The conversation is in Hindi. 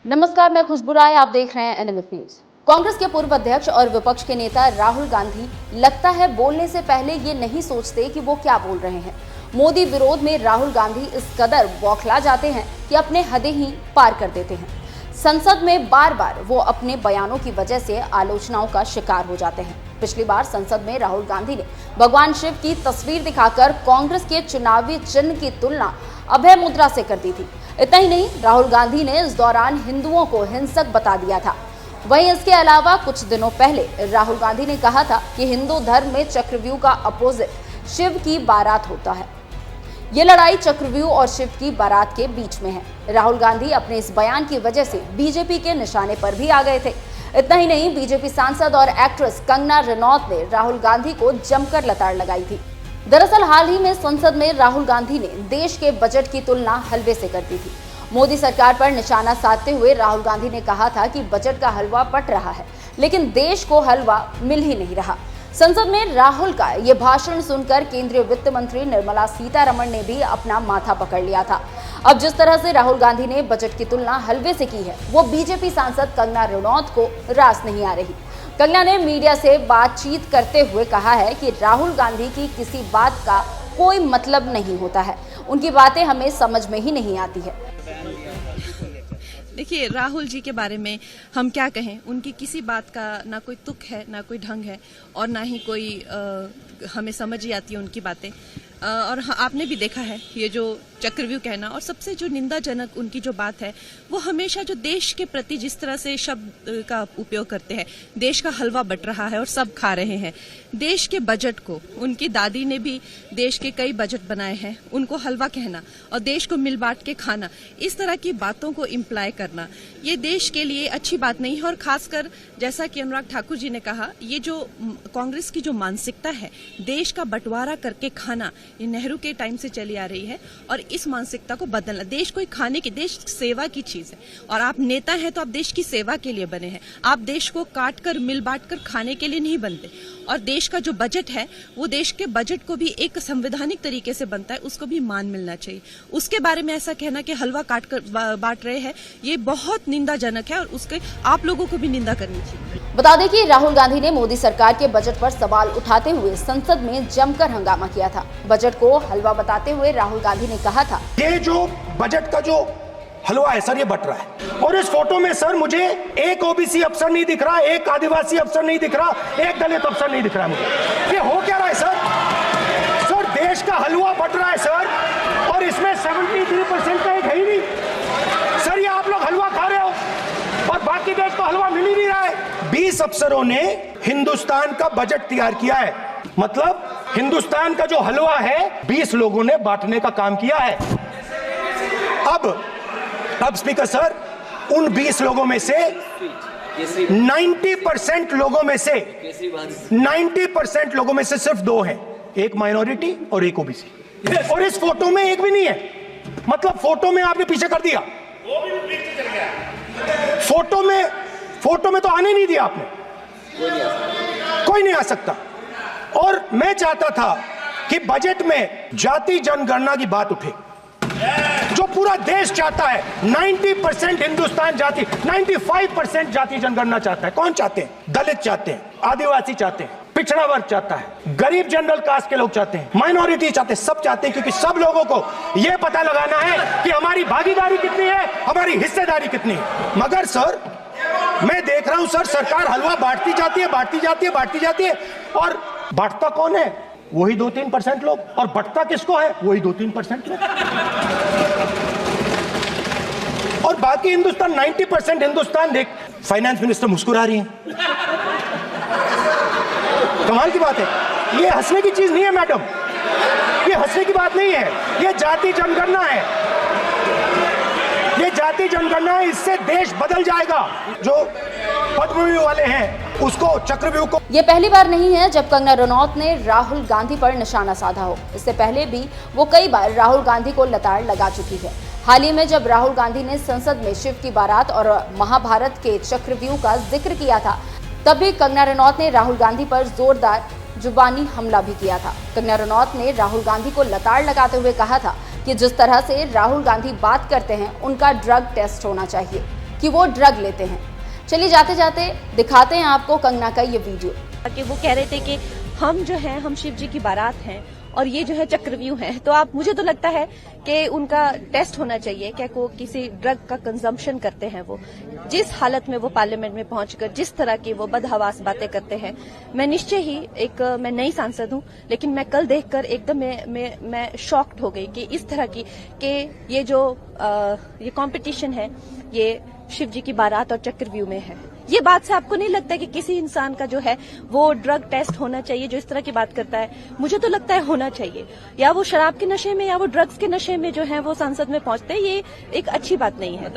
नमस्कार, मैं खुशबू राय, आप देख रहे हैं एनएमएफ न्यूज। कांग्रेस के पूर्व अध्यक्ष और विपक्ष के नेता राहुल गांधी लगता है बोलने से पहले ये नहीं सोचते कि वो क्या बोल रहे हैं। मोदी विरोध में राहुल गांधी इस कदर बौखला जाते हैं कि अपने हदें ही पार कर देते हैं। संसद में बार बार वो अपने बयानों की वजह से आलोचनाओं का शिकार हो जाते हैं। पिछली बार संसद में राहुल गांधी ने भगवान शिव की तस्वीर दिखाकर कांग्रेस के चुनावी चिन्ह की तुलना अभय मुद्रा से कर दी थी। इतना ही नहीं, राहुल गांधी ने इस दौरान हिंदुओं को हिंसक बता दिया था। वहीं इसके अलावा कुछ दिनों पहले राहुल गांधी ने कहा था कि हिंदू धर्म में चक्रव्यूह का अपोजिट शिव की बारात होता है। ये लड़ाई चक्रव्यूह और शिव की बारात के बीच में है। राहुल गांधी अपने इस बयान की वजह से बीजेपी के निशाने पर भी आ गए थे। इतना ही नहीं, बीजेपी सांसद और एक्ट्रेस कंगना रनौत ने राहुल गांधी को जमकर लताड़ लगाई थी। दरअसल हाल ही में संसद में राहुल गांधी ने देश के बजट की तुलना हलवे से कर दी थी। मोदी सरकार पर निशाना साधते हुए राहुल गांधी ने कहा था कि बजट का हलवा बट रहा है, लेकिन देश को हलवा मिल ही नहीं रहा। संसद में राहुल का ये भाषण सुनकर केंद्रीय वित्त मंत्री निर्मला सीतारमण ने भी अपना माथा पकड़ लिया था। अब जिस तरह से राहुल गांधी ने बजट की तुलना हलवे से की है, वो बीजेपी सांसद कंगना रनौत को रास नहीं आ रही। कंगना ने मीडिया से बातचीत करते हुए कहा है कि राहुल गांधी की किसी बात का कोई मतलब नहीं होता है, उनकी बातें हमें समझ में ही नहीं आती है। देखिए, राहुल जी के बारे में हम क्या कहें, उनकी किसी बात का ना कोई तुक है, ना कोई ढंग है और ना ही कोई हमें समझ ही आती है उनकी बातें। और आपने भी देखा है ये जो चक्रव्यूह कहना, और सबसे जो निंदाजनक उनकी जो बात है, वो हमेशा जो देश के प्रति जिस तरह से शब्द का उपयोग करते हैं, देश का हलवा बट रहा है और सब खा रहे हैं। देश के बजट को, उनकी दादी ने भी देश के कई बजट बनाए हैं, उनको हलवा कहना और देश को मिल बांट के खाना, इस तरह की बातों को इम्प्लाई करना, ये देश के लिए अच्छी बात नहीं है। और खासकर जैसा कि अनुराग ठाकुर जी ने कहा, ये जो कांग्रेस की जो मानसिकता है, देश का बंटवारा करके खाना, ये नेहरू के टाइम से चली आ रही है और इस मानसिकता को बदलना। देश कोई खाने की, देश सेवा की चीज है और आप नेता हैं तो आप देश की सेवा के लिए बने हैं। आप देश को काट कर मिल बांट कर खाने के लिए नहीं बनते। और देश का जो बजट है, वो देश के बजट को भी एक संवैधानिक तरीके से बनता है, उसको भी मान मिलना चाहिए। उसके बारे में ऐसा कहना कि हलवा काट कर बांट रहे हैं, ये बहुत निंदाजनक है और उसके आप लोगों को भी निंदा करनी चाहिए। बता दें कि राहुल गांधी ने मोदी सरकार के बजट पर सवाल उठाते हुए संसद में जमकर हंगामा किया था। बजट को हलवा बताते हुए राहुल गांधी ने कहा था, ये जो बजट का जो हलवा है सर, ये बट रहा है। और इस फोटो में सर मुझे एक ओबीसी अफसर नहीं दिख रहा, एक आदिवासी अफसर नहीं दिख रहा, एक दलित अफसर नहीं दिख रहा मुझे। ये हो क्या रहा है सर? सर देश का हलवा बट रहा है सर, और इसमें 73% का एक है ही नहीं। सर ये आप लोग हलवा खा रहे हो और बाकी देश को हलवा मिल ही नहीं रहा है। 20 अफसरों ने हिंदुस्तान का बजट तैयार किया है, मतलब हिंदुस्तान का जो हलवा है 20 लोगों ने बांटने का काम किया है। अब स्पीकर सर, उन 20 लोगों में से 90% लोगों में से 90% लोगों में से सिर्फ 2 हैं, एक माइनॉरिटी और एक ओबीसी। और इस फोटो में एक भी नहीं है, मतलब फोटो में आपने पीछे कर दिया। फोटो में तो आने नहीं दिया आपने, कोई नहीं आ सकता। और मैं चाहता था कि बजट में जाति जनगणना की बात उठे, जो पूरा देश चाहता है। 90% हिंदुस्तान जाति, 95% जाति जनगणना चाहता है। कौन चाहते हैं? दलित चाहते हैं, आदिवासी चाहते हैं, पिछड़ा वर्ग चाहता है, गरीब जनरल कास्ट के लोग चाहते हैं, माइनॉरिटी चाहते हैं, सब चाहते हैं, क्योंकि सब लोगों को यह पता लगाना है कि हमारी भागीदारी कितनी है, हमारी हिस्सेदारी कितनी है। मगर सर मैं देख रहा हूं सर, सरकार हलवा बांटती जाती है, और बांटता कौन है? वही 2-3% लोग, और बंटता किसको है? वही 2-3% लोग। और बाकी हिंदुस्तान, 90% हिंदुस्तान देख। फाइनेंस मिनिस्टर मुस्कुरा रही है, कमाल की बात है। ये हंसने की चीज नहीं है मैडम, ये हंसने की बात नहीं है, ये जाति जनगणना है, ये जाति जनगणना है। इससे देश बदल जाएगा। जो पद्मव्यूह वाले हैं उसको, चक्रव्यूह को। ये पहली बार नहीं है जब कंगना रनौत ने राहुल गांधी पर निशाना साधा हो। इससे पहले भी वो कई बार राहुल गांधी को लताड़ लगा चुकी है। हाल ही में जब राहुल गांधी ने संसद में शिव की बारात और महाभारत के चक्रव्यूह का जिक्र किया था, तब भी कंगना रनौत ने राहुल गांधी पर जोरदार जुबानी हमला भी किया था। कंगना रनौत ने राहुल गांधी को लताड़ लगाते हुए कहा था कि जिस तरह से राहुल गांधी बात करते हैं, उनका ड्रग टेस्ट होना चाहिए। कि वो ड्रग लेते हैं। चलिए जाते जाते दिखाते हैं आपको कंगना का ये वीडियो। कि वो कह रहे थे कि हम जो हैं हम शिव जी की बारात हैं और ये जो है चक्रव्यूह है। तो आप मुझे तो लगता है कि उनका टेस्ट होना चाहिए क्या वो किसी ड्रग का कंजम्पशन करते हैं। वो जिस हालत में वो पार्लियामेंट में पहुंचकर जिस तरह की वो बदहवास बातें करते हैं, मैं निश्चय ही मैं नई सांसद हूं, लेकिन मैं कल देखकर एकदम मैं शॉक्ड हो गई कि इस तरह की कि ये जो ये कंपटीशन है ये शिव जी की बारात और चक्रव्यूह में है। ये बात से आपको नहीं लगता कि किसी इंसान का जो है वो ड्रग टेस्ट होना चाहिए जो इस तरह की बात करता है? मुझे तो लगता है होना चाहिए। या वो शराब के नशे में या वो ड्रग्स के नशे में जो है वो संसद में पहुंचते हैं, ये एक अच्छी बात नहीं है।